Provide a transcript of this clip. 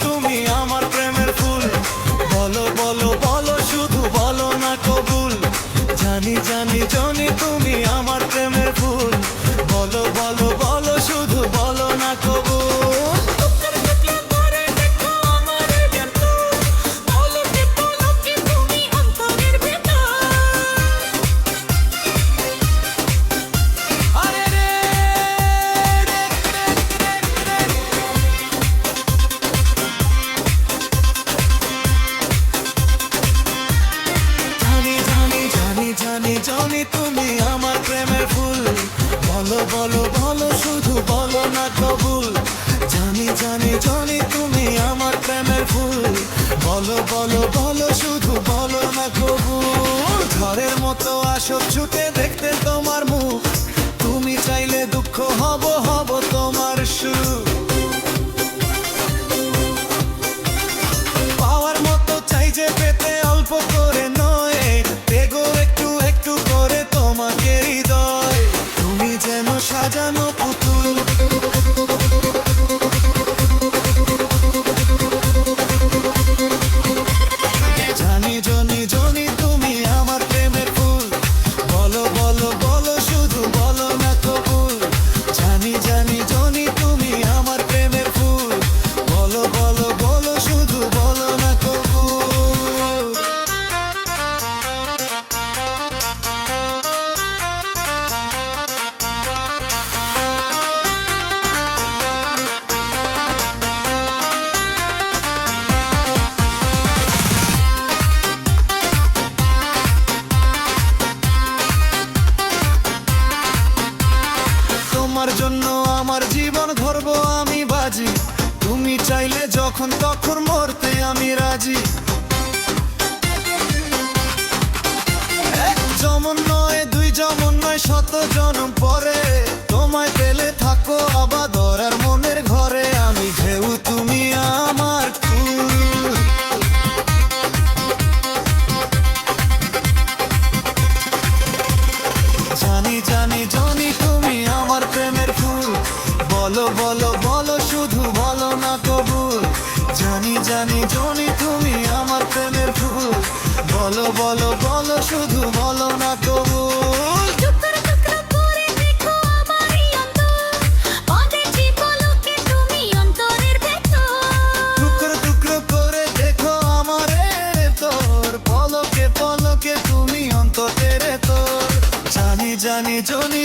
তুমি আমার প্রেমের ফুল। বলো বলো বলো শুধু বলো না কবুল। জানি জানি জনি তুমি আমার প্রেমের ফুল। বলো বলো বলো শুধু বলো না কবুল। জানি তুমি আমার প্রেমের ফুল। বলো বলো বলো শুধু বলো না কবুল। জানি জানি জানি তুমি আমার প্রেমের ফুল। বলো বলো বলো শুধু বলো না কবুল। ঝড়ের মতো আসো ছুটে দেখতে তোমার মুখ। তুমি চাইলে দুঃখ হব হব তোমার সুখ। পাওয়ার মতো চাই যে পেতে অল্প করে নয়। এগো একটু একটু করে তোমাকে হৃদয়। তুমি যেন সাজানো পুতুল। জানি জনি জনি তুমি আমার প্রেমের ফুল। বলো বলো বলো শুধু বলো না কবুল। জানি জানি জনি তুমি আমার প্রেমের ফুল। বলো বলো বলো শুধু বলো না কবুল। তোমার জন্য আমার জীবন ধরবো আমি বাজি। তুমি চাইলে যখন তখন মরতে আমি রাজি। এক জনম নয় দুই জনম নয় শত জনম পরে তোমায় পেলে থাকো আবাদর আর মনের ঘরে। আমি ঢেউ তুমি আমার কুল। জানি জানি জানি তুমি আমার প্রেমের ফুল। বলো বলো বলো শুধু বলো না কবুল। জানি জানি জানি তুমি আমার প্রেমের ফুল। বলো বলো বলো শুধু বলো না কবুল। টুকরো টুকরো করে দেখো আমারই অন্তর। অদেখি পলকে তুমি অন্তরের ভেতর। টুকরো টুকরো করে দেখো আমারে তোর। পলকে পলকে তুমি অন্তরের তোর। জানি জানি জানি